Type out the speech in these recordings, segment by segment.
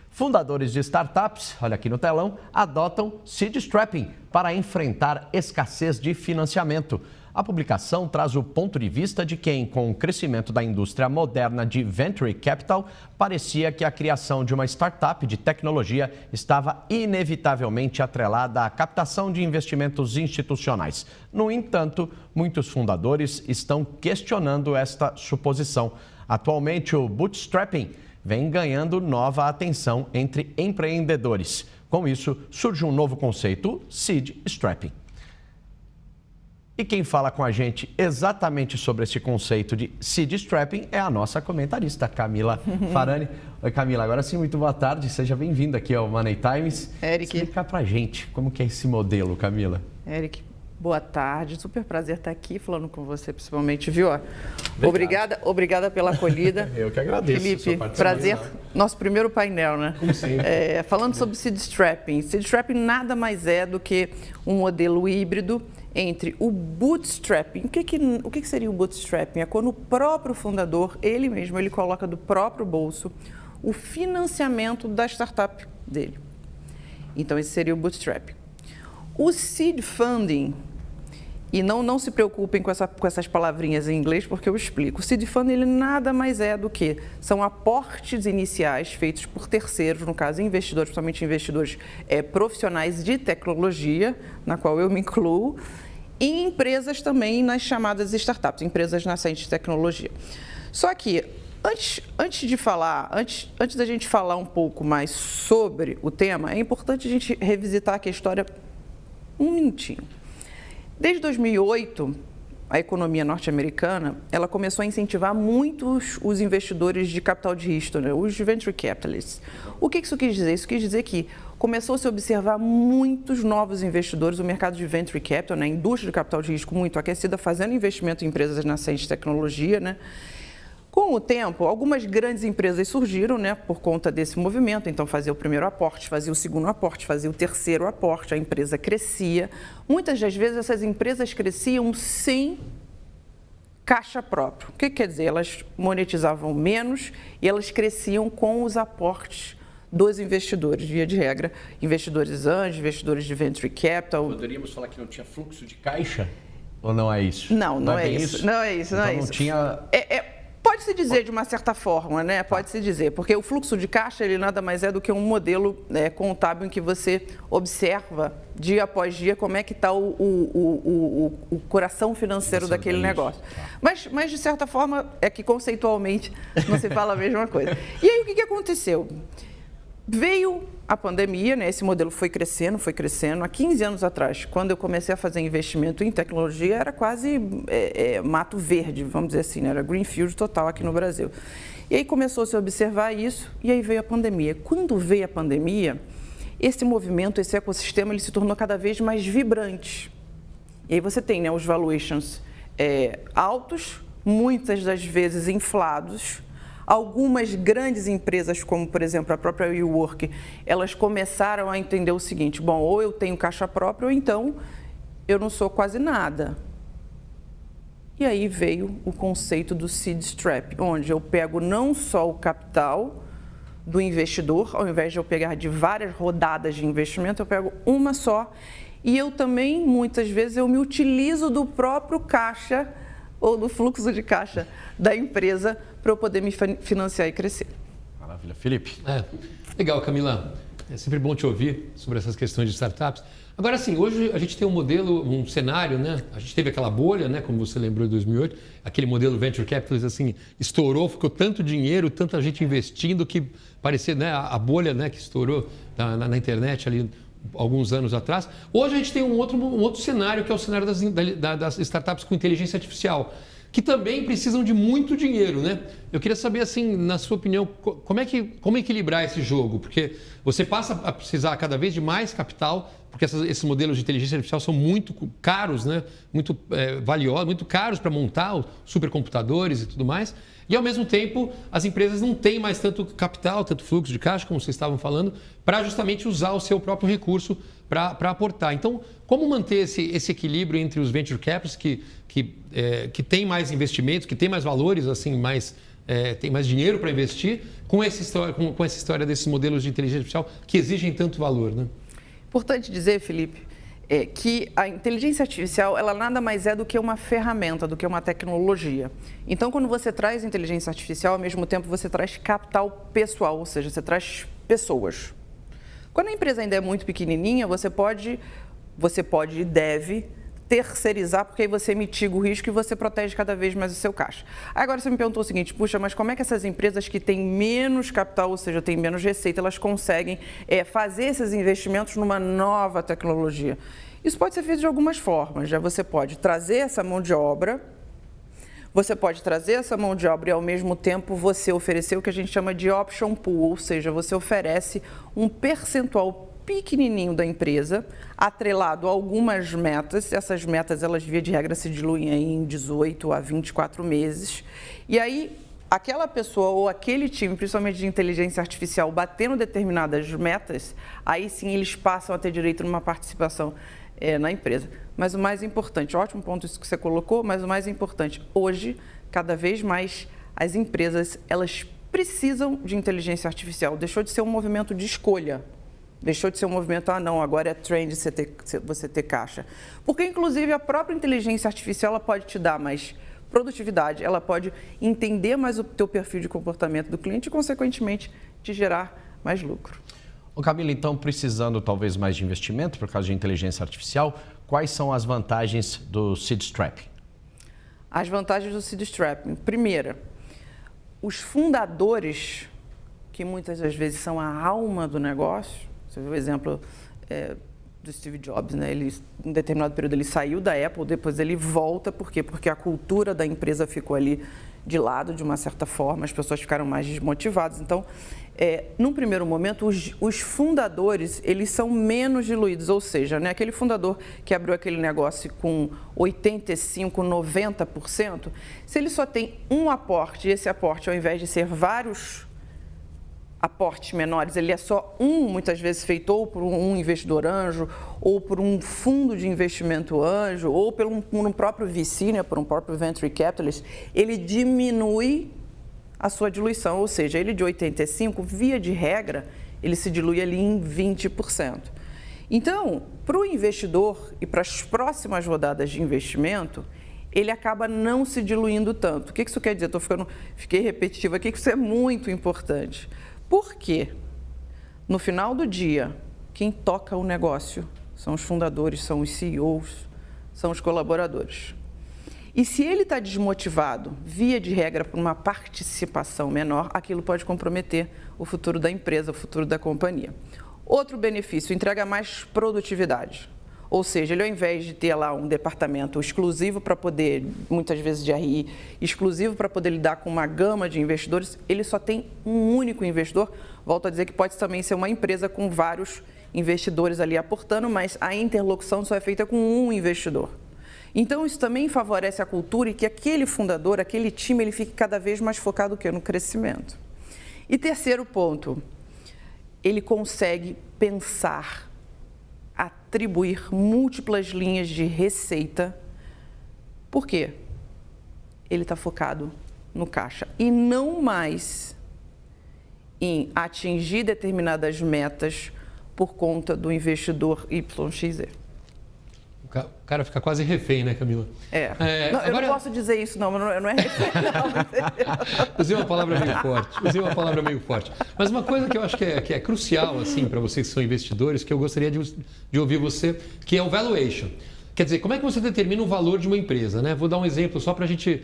Fundadores de startups, olha aqui no telão, adotam seed strapping para enfrentar escassez de financiamento. A publicação traz o ponto de vista de quem, com o crescimento da indústria moderna de venture capital, parecia que a criação de uma startup de tecnologia estava inevitavelmente atrelada à captação de investimentos institucionais. No entanto, muitos fundadores estão questionando esta suposição. Atualmente, o bootstrapping vem ganhando nova atenção entre empreendedores. Com isso, surge um novo conceito, seed strapping. E quem fala com a gente exatamente sobre esse conceito de seed strapping é a nossa comentarista, Camila Farani. Oi, Camila, agora sim, muito boa tarde, seja bem-vinda aqui ao Money Times. Eric. Explica pra gente como que é esse modelo, Camila. Eric, boa tarde, super prazer estar aqui falando com você, principalmente, viu? Obrigada pela acolhida. Eu que agradeço. Felipe, prazer, nosso primeiro painel, né? Como sempre. Falando sobre seed strapping. Seed strapping nada mais é do que um modelo híbrido entre o bootstrapping. O que seria o bootstrapping? É quando o próprio fundador, ele mesmo, ele coloca do próprio bolso o financiamento da startup dele. Então, esse seria o bootstrapping. O seed funding, e não se preocupem com essas palavrinhas em inglês, porque eu explico. O seed funding, ele nada mais é do que são aportes iniciais feitos por terceiros, no caso investidores, principalmente investidores profissionais de tecnologia, na qual eu me incluo, e empresas também nas chamadas startups, empresas nascentes de tecnologia. Só que, antes da gente falar um pouco mais sobre o tema, é importante a gente revisitar aqui a história um minutinho. Desde 2008, a economia norte-americana, ela começou a incentivar muito os investidores de capital de risco, né? Os venture capitalists. O que isso quis dizer? Isso quis dizer que começou a se observar muitos novos investidores, o mercado de venture capital, né? A indústria de capital de risco muito aquecida, fazendo investimento em empresas nascentes de tecnologia, né? Com o tempo, algumas grandes empresas surgiram, né, por conta desse movimento. Então, fazia o primeiro aporte, fazia o segundo aporte, fazia o terceiro aporte, a empresa crescia. Muitas das vezes, essas empresas cresciam sem caixa próprio. O que quer dizer? Elas monetizavam menos e elas cresciam com os aportes dos investidores, via de regra, investidores anjos, investidores de venture capital. Poderíamos falar que não tinha fluxo de caixa? Ou não é isso? Não é isso. Não é isso. Então, não tinha... Pode-se dizer de uma certa forma, né? Pode-se dizer, porque o fluxo de caixa, ele nada mais é do que um modelo contábil em que você observa dia após dia como é que está o coração financeiro daquele negócio. Mas, de certa forma, é que conceitualmente não se fala a mesma coisa. E aí, o que aconteceu? Veio a pandemia, né? Esse modelo foi crescendo. Há 15 anos atrás, quando eu comecei a fazer investimento em tecnologia, era quase mato verde, vamos dizer assim, né? Era greenfield total aqui no Brasil. E aí começou a se observar isso, e aí veio a pandemia. Quando veio a pandemia, esse movimento, esse ecossistema, ele se tornou cada vez mais vibrante. E aí você tem, né, os valuations altos, muitas das vezes inflados. Algumas grandes empresas, como, por exemplo, a própria WeWork, elas começaram a entender o seguinte: bom, ou eu tenho caixa própria, ou então eu não sou quase nada. E aí veio o conceito do seed strap, onde eu pego não só o capital do investidor, ao invés de eu pegar de várias rodadas de investimento, eu pego uma só. E eu também, muitas vezes, eu me utilizo do próprio caixa ou do fluxo de caixa da empresa para eu poder me financiar e crescer. Maravilha. Felipe? Legal, Camila. É sempre bom te ouvir sobre essas questões de startups. Agora, assim, hoje a gente tem um modelo, um cenário, né? A gente teve aquela bolha, né? Como você lembrou, em 2008, aquele modelo Venture Capital, assim, estourou, ficou tanto dinheiro, tanta gente investindo que parecia, né? A bolha, né? Que estourou na internet ali alguns anos atrás. Hoje a gente tem um outro cenário, que é o cenário das startups com inteligência artificial, que também precisam de muito dinheiro, né? Eu queria saber, assim, na sua opinião, como equilibrar esse jogo? Porque você passa a precisar cada vez de mais capital, porque esses modelos de inteligência artificial são muito caros, né? Muito valiosos, muito caros para montar os supercomputadores e tudo mais. E, ao mesmo tempo, as empresas não têm mais tanto capital, tanto fluxo de caixa, como vocês estavam falando, para justamente usar o seu próprio recurso para aportar. Então, como manter esse equilíbrio entre os venture capitals que têm mais investimentos, que têm mais valores assim, mais tem mais dinheiro para investir com essa história desses modelos de inteligência artificial que exigem tanto valor, né? Importante dizer, Felipe, que a inteligência artificial, ela nada mais é do que uma ferramenta, do que uma tecnologia. Então, quando você traz inteligência artificial, ao mesmo tempo você traz capital pessoal, ou seja, você traz pessoas. Quando a empresa ainda é muito pequenininha, você pode e deve terceirizar, porque aí você mitiga o risco e você protege cada vez mais o seu caixa. Agora você me perguntou o seguinte, puxa, mas como é que essas empresas que têm menos capital, ou seja, têm menos receita, elas conseguem fazer esses investimentos numa nova tecnologia? Isso pode ser feito de algumas formas. Já você pode trazer essa mão de obra, e ao mesmo tempo você oferecer o que a gente chama de option pool, ou seja, você oferece um percentual pequenininho da empresa, atrelado a algumas metas. Essas metas, elas via de regra se diluem aí em 18 a 24 meses. E aí, aquela pessoa ou aquele time, principalmente de inteligência artificial, batendo determinadas metas, aí sim eles passam a ter direito numa participação na empresa. Mas o mais importante, ótimo ponto isso que você colocou, mas o mais importante, hoje, cada vez mais, as empresas, elas precisam de inteligência artificial. Deixou de ser um movimento de escolha. Deixou de ser um movimento, não, agora é trend você ter caixa. Porque, inclusive, a própria inteligência artificial ela pode te dar mais produtividade, ela pode entender mais o teu perfil de comportamento do cliente e, consequentemente, te gerar mais lucro. Ô Camila, então, precisando talvez mais de investimento por causa de inteligência artificial, quais são as vantagens do Seed Strapping? As vantagens do Seed Strapping. Primeira, os fundadores, que muitas das vezes são a alma do negócio. Você viu o exemplo do Steve Jobs, né? Ele, em determinado período ele saiu da Apple, depois ele volta. Por quê? Porque a cultura da empresa ficou ali de lado, de uma certa forma, as pessoas ficaram mais desmotivadas. Então, num primeiro momento, os fundadores, eles são menos diluídos, ou seja, né, aquele fundador que abriu aquele negócio com 85%, 90%, se ele só tem um aporte, e esse aporte, ao invés de ser vários aportes menores, ele é só muitas vezes feito ou por um investidor anjo, ou por um fundo de investimento anjo, ou por um próprio VC, né, por um próprio Venture Capitalist, ele diminui a sua diluição, ou seja, ele de 85%, via de regra, ele se dilui ali em 20%. Então, para o investidor e para as próximas rodadas de investimento, ele acaba não se diluindo tanto. O que isso quer dizer? Fiquei repetitiva aqui, que isso é muito importante. Por quê? No final do dia, quem toca o negócio são os fundadores, são os CEOs, são os colaboradores. E se ele está desmotivado, via de regra, por uma participação menor, aquilo pode comprometer o futuro da empresa, o futuro da companhia. Outro benefício, entrega mais produtividade. Ou seja, ele ao invés de ter lá um departamento exclusivo para poder, muitas vezes de RI, exclusivo para poder lidar com uma gama de investidores, ele só tem um único investidor. Volto a dizer que pode também ser uma empresa com vários investidores ali aportando, mas a interlocução só é feita com um investidor. Então, isso também favorece a cultura e que aquele fundador, aquele time, ele fique cada vez mais focado no crescimento. E terceiro ponto, ele consegue pensar, atribuir múltiplas linhas de receita. Por quê? Ele está focado no caixa e não mais em atingir determinadas metas por conta do investidor YXZ. O cara fica quase refém, né, Camila? Não, agora... Eu não posso dizer isso, não é refém, não. Usei uma palavra meio forte. Mas uma coisa que eu acho que é crucial, assim, para vocês que são investidores, que eu gostaria de ouvir você, que é o valuation. Quer dizer, como é que você determina o valor de uma empresa, né? Vou dar um exemplo só para a gente...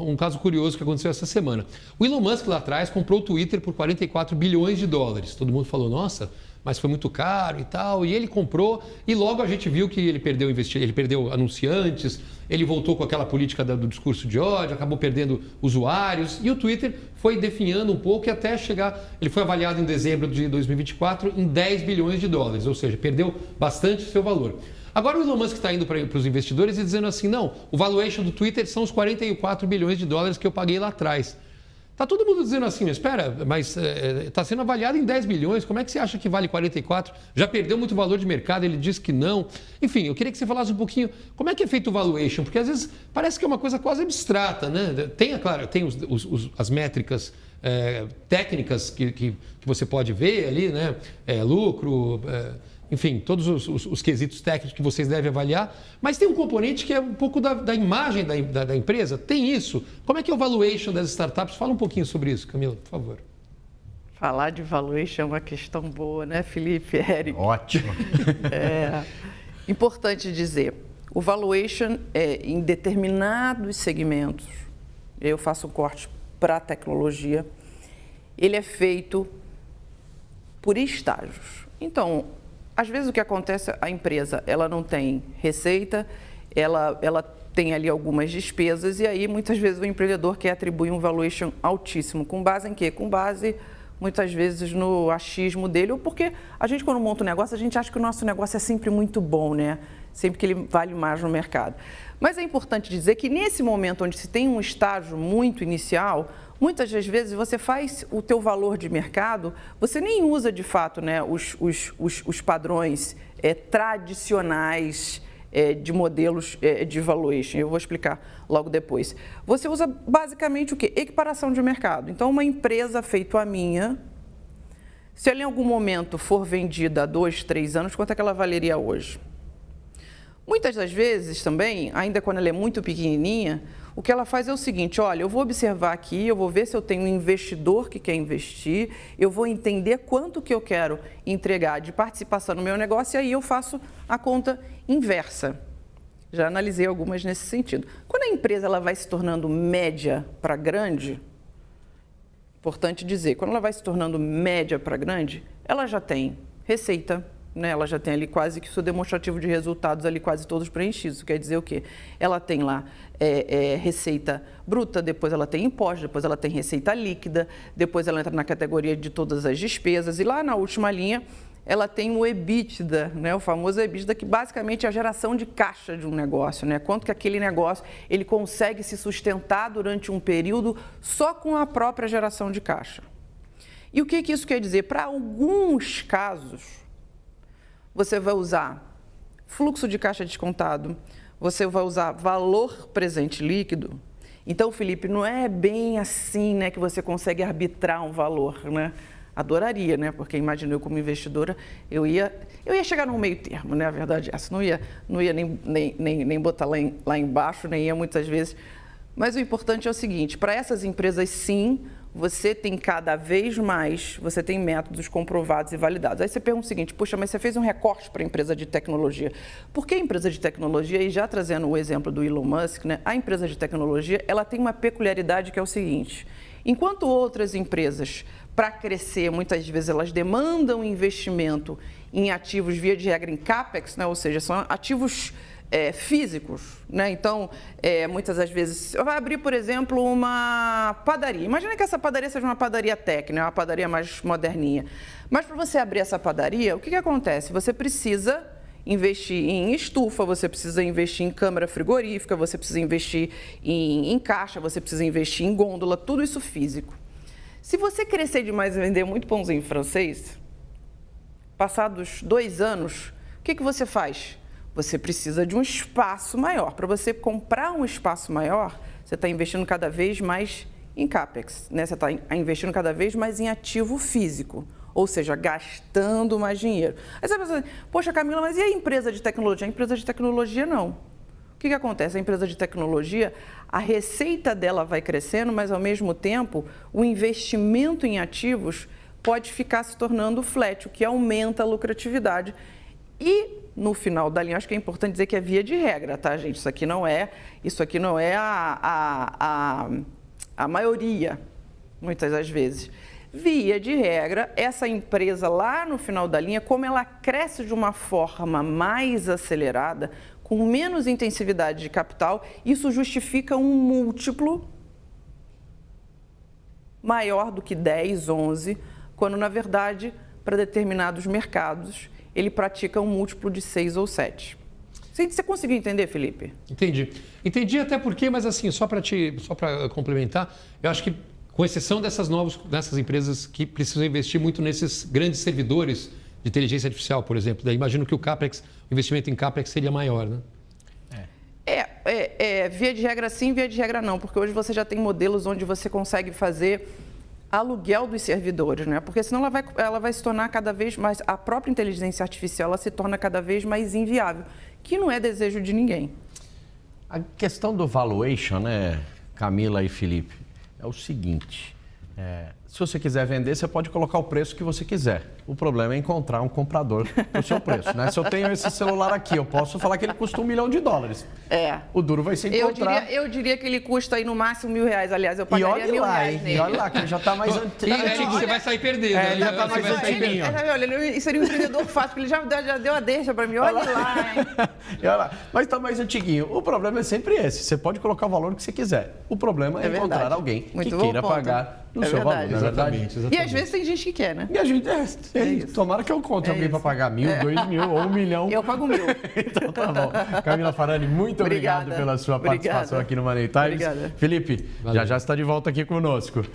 um caso curioso que aconteceu essa semana. O Elon Musk lá atrás comprou o Twitter por 44 bilhões de dólares. Todo mundo falou, nossa... mas foi muito caro e tal, e ele comprou e logo a gente viu que ele perdeu anunciantes, ele voltou com aquela política do discurso de ódio, acabou perdendo usuários e o Twitter foi definhando um pouco e até chegar, ele foi avaliado em dezembro de 2024 em 10 bilhões de dólares, ou seja, perdeu bastante seu valor. Agora o Elon Musk está indo para os investidores e dizendo assim, não, o valuation do Twitter são os 44 bilhões de dólares que eu paguei lá atrás. Está todo mundo dizendo assim, espera, mas está sendo avaliado em 10 bilhões, como é que você acha que vale 44? Já perdeu muito valor de mercado, ele disse que não. Enfim, eu queria que você falasse um pouquinho como é que é feito o valuation, porque às vezes parece que é uma coisa quase abstrata, né? Tem, claro, tem as métricas técnicas que você pode ver ali, né? Lucro, enfim, todos os quesitos técnicos que vocês devem avaliar, mas tem um componente que é um pouco da imagem da empresa. Tem isso? Como é que é o valuation das startups? Fala um pouquinho sobre isso, Camila, por favor. Falar de valuation é uma questão boa, né, Felipe, Éric? Ótimo. Importante dizer, o valuation em determinados segmentos, eu faço um corte para a tecnologia, ele é feito por estágios. Então, às vezes o que acontece, a empresa ela não tem receita, ela tem ali algumas despesas e aí muitas vezes o empreendedor quer atribuir um valuation altíssimo. Com base em quê? Com base muitas vezes no achismo dele, ou porque a gente quando monta um negócio, a gente acha que o nosso negócio é sempre muito bom, né? Sempre que ele vale mais no mercado. Mas é importante dizer que nesse momento onde se tem um estágio muito inicial, muitas das vezes você faz o teu valor de mercado, você nem usa de fato, né, os padrões tradicionais de modelos de valuation. Eu vou explicar logo depois. Você usa basicamente o quê? Equiparação de mercado. Então, uma empresa feita a minha, se ela em algum momento for vendida há 2, 3 anos, quanto é que ela valeria hoje? Muitas das vezes também, ainda quando ela é muito pequenininha, o que ela faz é o seguinte, olha, eu vou observar aqui, eu vou ver se eu tenho um investidor que quer investir, eu vou entender quanto que eu quero entregar de participação no meu negócio e aí eu faço a conta inversa. Já analisei algumas nesse sentido. Quando a empresa ela vai se tornando média para grande, importante dizer, quando ela vai se tornando média para grande, ela já tem receita, né? Ela já tem ali quase que o seu demonstrativo de resultados ali quase todos preenchidos. Isso quer dizer o quê? Ela tem lá receita bruta, depois ela tem imposto, depois ela tem receita líquida, depois ela entra na categoria de todas as despesas e lá na última linha ela tem o EBITDA, né? O famoso EBITDA, que basicamente é a geração de caixa de um negócio, né? Quanto que aquele negócio ele consegue se sustentar durante um período só com a própria geração de caixa. E o que isso quer dizer? Para alguns casos, você vai usar fluxo de caixa descontado, você vai usar valor presente líquido. Então, Felipe, não é bem assim, né, que você consegue arbitrar um valor, né? Adoraria, né? Porque imagina eu como investidora, eu ia chegar num meio termo, né? A verdade é essa. Não ia nem botar lá embaixo, nem ia muitas vezes. Mas o importante é o seguinte, para essas empresas, sim, você tem cada vez mais, você tem métodos comprovados e validados. Aí você pergunta o seguinte, puxa, mas você fez um recorte para a empresa de tecnologia. Por que a empresa de tecnologia, e já trazendo o exemplo do Elon Musk, né, a empresa de tecnologia, ela tem uma peculiaridade que é o seguinte, enquanto outras empresas, para crescer, muitas vezes elas demandam investimento em ativos, via de regra, em CAPEX, né, ou seja, são ativos físicos, né? Então, muitas das vezes, vai abrir, por exemplo, uma padaria. Imagina que essa padaria seja uma padaria técnica, uma padaria mais moderninha. Mas para você abrir essa padaria, o que acontece? Você precisa investir em estufa, você precisa investir em câmara frigorífica, você precisa investir em caixa, você precisa investir em gôndola, tudo isso físico. Se você crescer demais e vender muito pãozinho francês, passados 2 anos, o que você faz? Você precisa de um espaço maior. Para você comprar um espaço maior, você está investindo cada vez mais em CAPEX, né? Você está investindo cada vez mais em ativo físico, ou seja, gastando mais dinheiro. Aí você pensa, poxa, Camila, mas e a empresa de tecnologia? A empresa de tecnologia não. O que acontece? A empresa de tecnologia, a receita dela vai crescendo, mas ao mesmo tempo, o investimento em ativos pode ficar se tornando flat, o que aumenta a lucratividade. E no final da linha, acho que é importante dizer que é via de regra, tá, gente? Isso aqui não é a maioria, muitas das vezes. Via de regra, essa empresa lá no final da linha, como ela cresce de uma forma mais acelerada, com menos intensividade de capital, isso justifica um múltiplo maior do que 10, 11, quando na verdade, para determinados mercados, ele pratica um múltiplo de 6 ou 7. Você conseguiu entender, Felipe? Entendi. Entendi até porque, mas assim, só para complementar, eu acho que Com exceção dessas empresas que precisam investir muito nesses grandes servidores de inteligência artificial, por exemplo. Daí imagino que o investimento em CAPEX seria maior, né? Via de regra sim, via de regra não, porque hoje você já tem modelos onde você consegue fazer aluguel dos servidores, né? Porque senão ela vai se tornar cada vez mais, a própria inteligência artificial ela se torna cada vez mais inviável, que não é desejo de ninguém. A questão do valuation, né, Camila e Felipe, é o seguinte, se você quiser vender, você pode colocar o preço que você quiser. O problema é encontrar um comprador do seu preço, né? Se eu tenho esse celular aqui, eu posso falar que ele custa $1 milhão. O duro vai ser encontrar... Eu diria que ele custa aí no máximo R$1.000, aliás, eu pagaria R$1.000 nele. E olha lá, que ele já está mais antigo. Você vai sair perdendo. Ele já está mais antiguinho. Ele seria um empreendedor fácil, porque ele já deu a deixa para mim. Olha lá, hein? Olha lá. Mas está mais antiguinho. O problema é sempre esse. Você pode colocar o valor que você quiser. O problema é encontrar alguém que queira pagar no seu valor, não é verdade? Exatamente. E às vezes tem gente que quer, né? E a gente, tomara que eu encontre alguém para pagar 1.000, 2.000 ou 1 milhão. Eu pago 1.000. Então tá bom. Camila Farani, muito obrigado pela sua participação aqui no Money Times. Obrigada. Felipe, já está de volta aqui conosco.